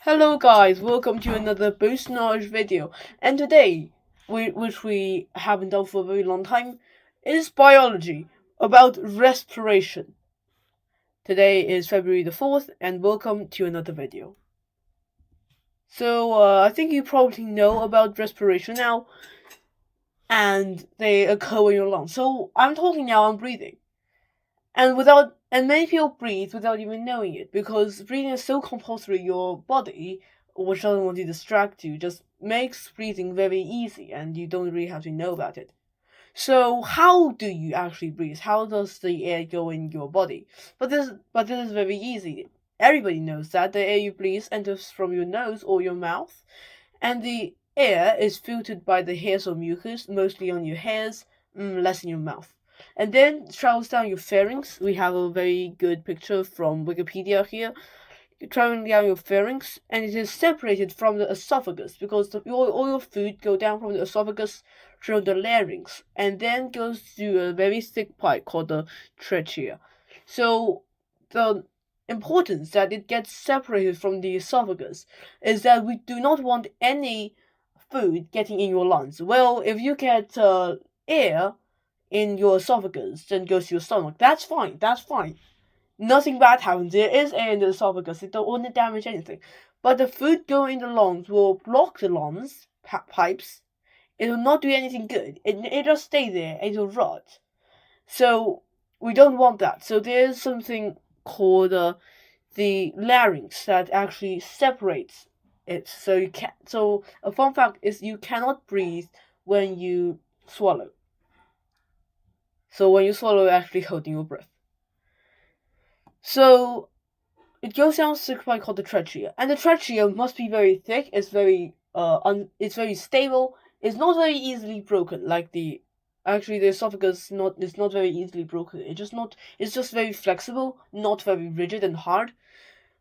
Hello guys, welcome to another Boost Knowledge video. And today, which we haven't done for a very long time, is biology about respiration. Today is February the 4th, and welcome to another video. So, I think you probably know about respiration now, and they occur in your lungs. So, I'm talking now on breathing. And many people breathe without even knowing it because breathing is so compulsory. Your body, which doesn't want to distract you, just makes breathing very easy, and you don't really have to know about it. So how do you actually breathe? How does the air go in your body? But this is very easy. Everybody knows that the air you breathe enters from your nose or your mouth, and the air is filtered by the hairs or mucus, mostly on your hairs, less in your mouth. And then travels down your pharynx. We have a very good picture from Wikipedia here. Traveling down your pharynx, and it is separated from the esophagus because all your food go down from the esophagus through the larynx, and then goes through a very thick pipe called the trachea. So the importance that it gets separated from the esophagus is that we do not want any food getting in your lungs. Well, if you get air in your esophagus, then goes to your stomach. That's fine. That's fine. Nothing bad happens. There is air in the esophagus. It don't want to damage anything. But the food going in the lungs will block the lungs pipes. It will not do anything good. It just stay there. It will rot. So we don't want that. So there is something called the larynx that actually separates it. So you can. So a fun fact is you cannot breathe when you swallow. So when you swallow, you're actually holding your breath. So it goes down a thick pipe called the trachea, and the trachea must be very thick. It's it's very stable. It's not very easily broken. Like the esophagus is not very easily broken. It's just very flexible, not very rigid and hard,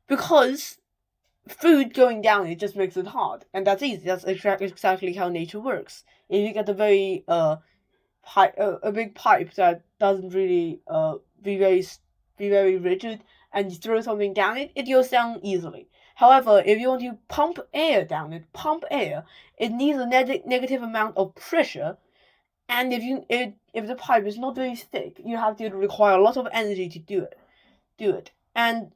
because food going down it just makes it hard, and that's easy. That's exactly how nature works. If you get a very a big pipe that doesn't really be very rigid, and you throw something down it, it goes down easily. However, if you want to pump air down it, it needs a negative amount of pressure, and if the pipe is not very thick, you have to require a lot of energy to do it. And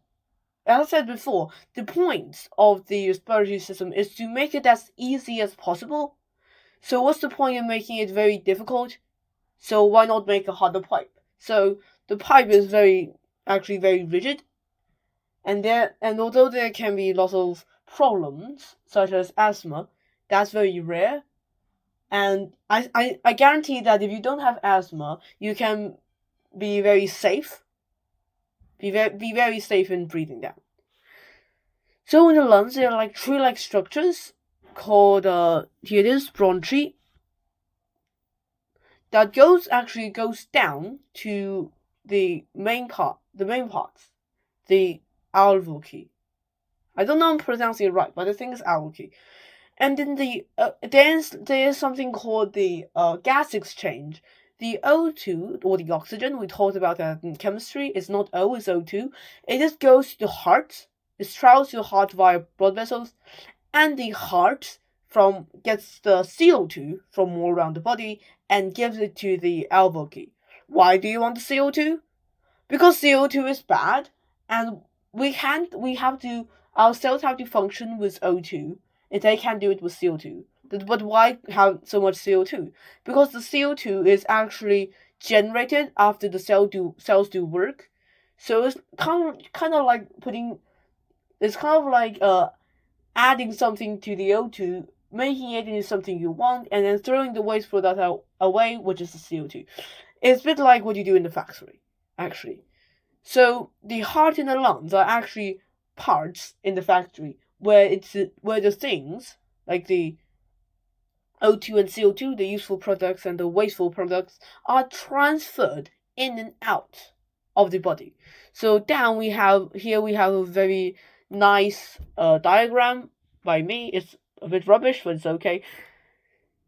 as I said before, the point of the respiratory system is to make it as easy as possible. So what's the point of making it very difficult? So why not make a harder pipe? So the pipe is actually very rigid, and although there can be lots of problems such as asthma, that's very rare. And I guarantee that if you don't have asthma, you can be very safe. Be very safe in breathing down. So in the lungs, there are like tree-like structures called here it is bronchi that actually goes down to the main parts, the alveoli. I don't know if I'm pronouncing it right, but I think it's alveoli. And then there is something called the gas exchange. The O2 or the oxygen, we talked about that in chemistry. It's not O, it's O2. It just goes to the heart. It travels to the heart via blood vessels, and the heart gets the CO2 from all around the body and gives it to the alveoli. Why do you want the CO2? Because CO2 is bad, and our cells have to function with O2, and they can't do it with CO2. But why have so much CO2? Because the CO2 is actually generated after the cells do work. So it's kind of like adding something to the O2, making it into something you want, and then throwing the waste product away, which is the CO2. It's a bit like what you do in the factory, actually. So the heart and the lungs are actually parts in the factory where the things like the O2 and CO2, the useful products and the wasteful products, are transferred in and out of the body. So we have a very nice diagram by me. It's a bit rubbish, but it's okay.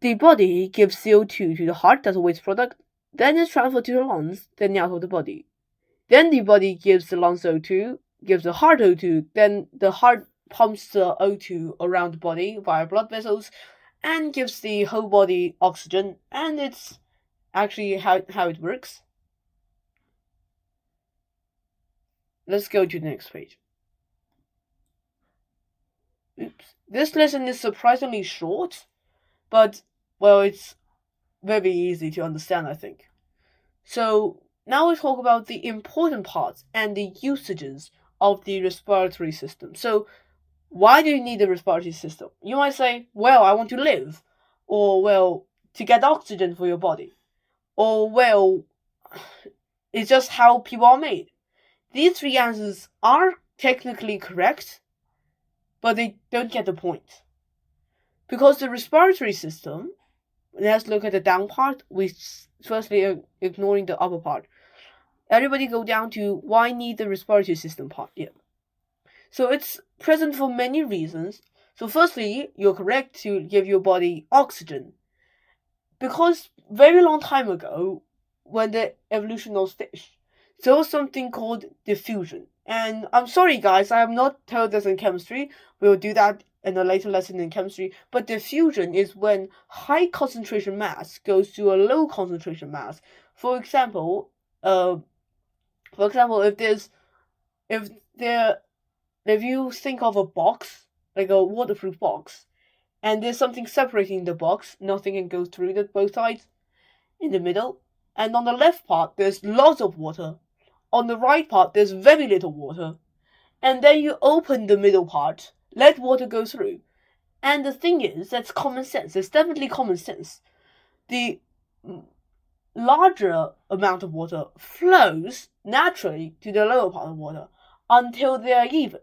The body gives CO2 to the heart, that's a waste product, then it's transferred to the lungs, then out of the body. Then the body gives the lungs O2, gives the heart O2, then the heart pumps the O2 around the body via blood vessels and gives the whole body oxygen, and it's actually how it works. Let's go to the next page. Oops. This lesson is surprisingly short, but, well, it's very easy to understand, I think. So, now we talk about the important parts and the usages of the respiratory system. So, why do you need a respiratory system? You might say, well, I want to live, or, well, to get oxygen for your body, or, well, it's just how people are made. These three answers are technically correct, but they don't get the point. Because the respiratory system, let's look at the down part, firstly ignoring the upper part. Everybody go down to why need the respiratory system part. Yeah. So it's present for many reasons. So firstly, you're correct to give your body oxygen. Because very long time ago, when the evolution was fish, there was something called diffusion. And I'm sorry guys, I have not told this in chemistry. We'll do that in a later lesson in chemistry. But diffusion is when high concentration mass goes to a low concentration mass. For example, if you think of a box, like a waterproof box, and there's something separating the box, nothing can go through the both sides, in the middle, and on the left part there's lots of water, on the right part there's very little water, and then you open the middle part, let water go through. And the thing is, that's common sense. It's definitely common sense. The larger amount of water flows naturally to the lower part of water until they are even.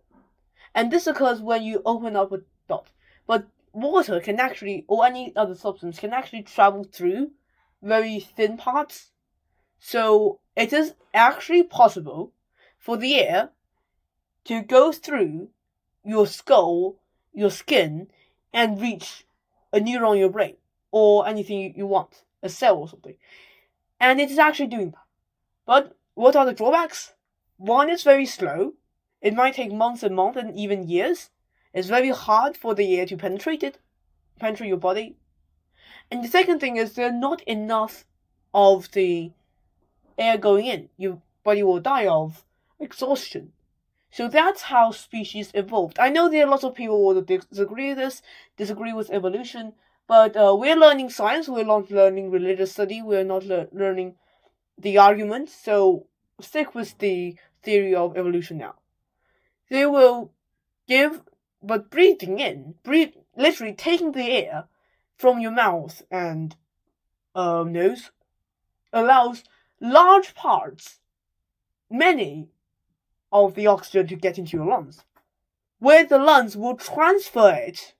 And this occurs when you open up a dot. But water can actually, or any other substance, can actually travel through very thin parts. So it is actually possible for the air to go through your skull, your skin, and reach a neuron in your brain, or anything you want, a cell or something. And it is actually doing that. But what are the drawbacks? One, it's very slow. It might take months and months and even years. It's very hard for the air to penetrate your body. And the second thing is there are not enough of the air going in. Your body will die of exhaustion. So that's how species evolved. I know there are lots of people who will disagree with evolution, but we're learning science, we're not learning religious study, we're not learning the argument, so stick with the theory of evolution now. They will but literally taking the air from your mouth and nose, allows large parts, many of the oxygen to get into your lungs, where the lungs will transfer it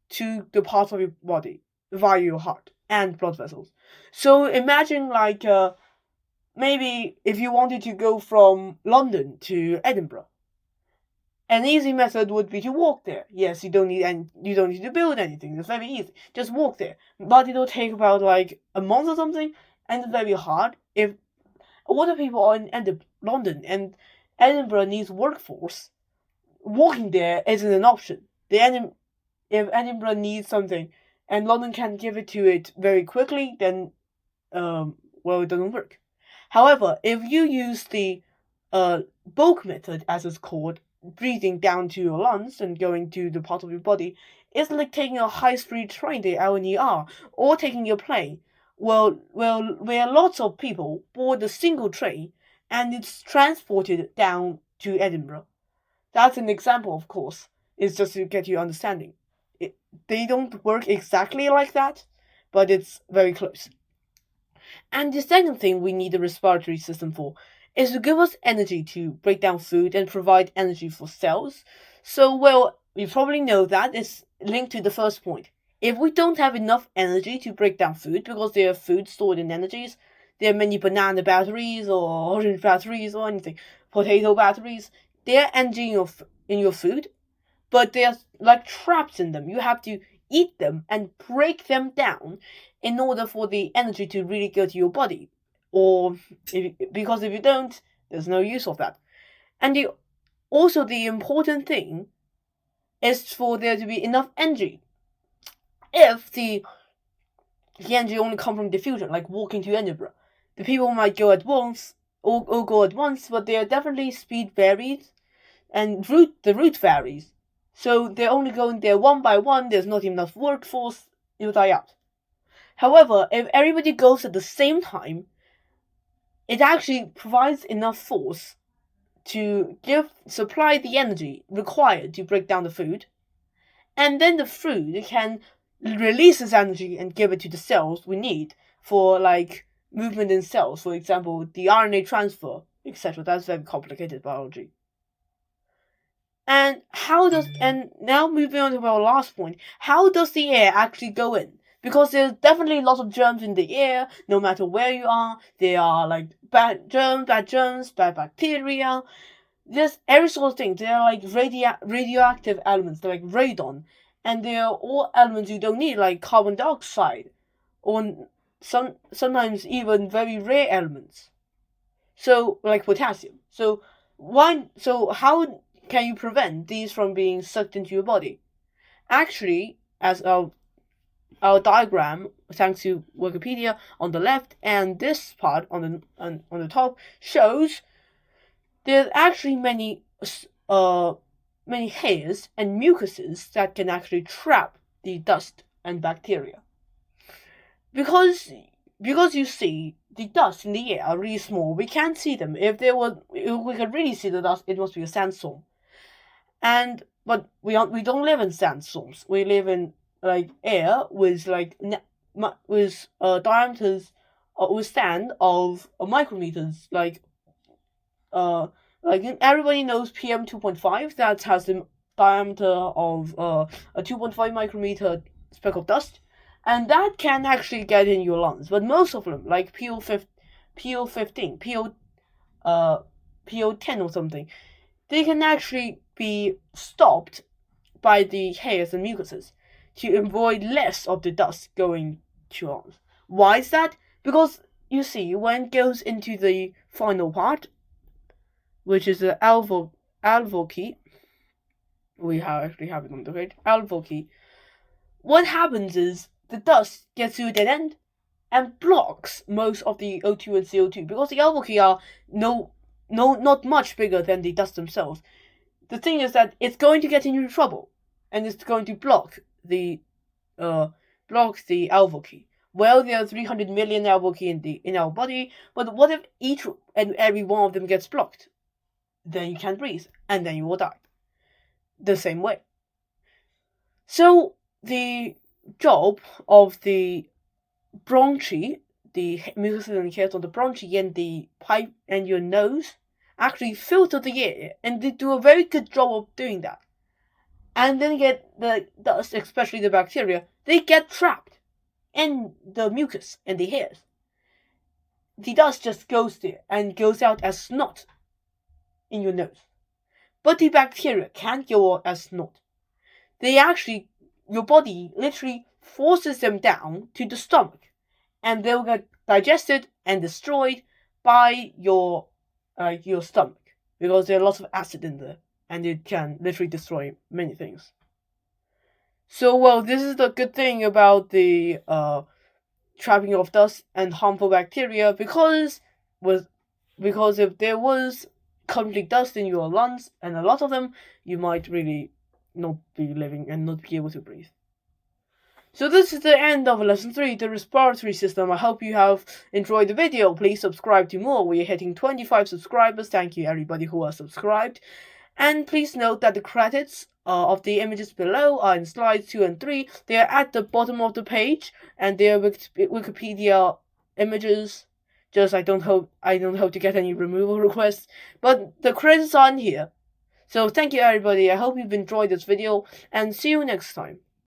to the parts of your body via your heart and blood vessels. So imagine maybe if you wanted to go from London to Edinburgh, an easy method would be to walk there. Yes, you don't need to build anything. It's very easy. Just walk there. But it'll take about a month or something, and it's very hard. If a lot of people are in London and Edinburgh needs workforce, walking there isn't an option. If Edinburgh needs something and London can give it to it very quickly, then it doesn't work. However, if you use the bulk method, as it's called, breathing down to your lungs and going to the part of your body, it's like taking a high-speed train to LNER or taking a plane. Where lots of people board a single train and it's transported down to Edinburgh. That's an example, of course. It's just to get you understanding. They don't work exactly like that, but it's very close. And the second thing we need a respiratory system for is to give us energy to break down food and provide energy for cells. So, we probably know that is linked to the first point. If we don't have enough energy to break down food, because there are food stored in energies, there are many banana batteries or orange batteries or anything, potato batteries, they're energy in your food, but they're like traps in them. You have to eat them and break them down in order for the energy to really go to your body. Because if you don't, there's no use of that. And also the important thing is for there to be enough energy. If the energy only comes from diffusion, like walking to Edinburgh, the people might go at once, or go at once, but their definitely speed varies, and the route varies. So they're only going there one by one, there's not enough workforce, it'll die out. However, if everybody goes at the same time, it actually provides enough force to supply the energy required to break down the food, and then the food can release this energy and give it to the cells we need for like movement in cells, for example, the RNA transfer, etc. That's very complicated biology. And now moving on to our last point, how does the air actually go in? Because there's definitely lots of germs in the air, no matter where you are. There are like bad germs, bad bacteria. There's every sort of thing. They are like radioactive elements, they're like radon. And they are all elements you don't need, like carbon dioxide. Or sometimes even very rare elements. So like potassium. So how can you prevent these from being sucked into your body? Actually, as our diagram, thanks to Wikipedia, on the left, and this part on the top shows there's actually many hairs and mucuses that can actually trap the dust and bacteria. Because you see, the dust in the air are really small. We can't see them. If we could really see the dust, it must be a sandstorm. But we don't live in sandstorms. We live in like air with diameters with sand of micrometers. Like everybody knows PM 2.5. That has the diameter of a 2.5 micrometer speck of dust, and that can actually get in your lungs. But most of them, like PO15, PO10 or something, they can actually be stopped by the hairs and mucuses to avoid less of the dust going to your lungs. Why is that? Because you see, when it goes into the final part, which is the alveoli, we actually have it on the page, alveoli, what happens is the dust gets to a dead end and blocks most of the O2 and CO2, because the alveoli are not much bigger than the dust themselves. The thing is that it's going to get into trouble, and it's going to block the alveoli. Well, there are 300 million alveoli in our body, but what if each and every one of them gets blocked? Then you can't breathe, and then you will die. The same way. So the job of the bronchi, the mucus and hairs on the bronchi and the pipe and your nose, actually filter the air, and they do a very good job of doing that. And then get the dust, especially the bacteria, they get trapped in the mucus and the hairs. The dust just goes there and goes out as snot in your nose. But the bacteria can't go out as snot. Your body literally forces them down to the stomach, and they'll get digested and destroyed by your stomach, because there are lots of acid in there, and it can literally destroy many things. So, well, this is the good thing about the trapping of dust and harmful bacteria, because if there was complete dust in your lungs, and a lot of them, you might really not be living and not be able to breathe. So this is the end of lesson 3, the respiratory system. I hope you have enjoyed the video. Please subscribe to more. We are hitting 25 subscribers. Thank you everybody who are subscribed. And please note that the credits of the images below are in slides 2 and 3. They are at the bottom of the page, and they are Wikipedia images. Just I don't hope to get any removal requests, but the credits are in here. So thank you everybody. I hope you've enjoyed this video, and see you next time.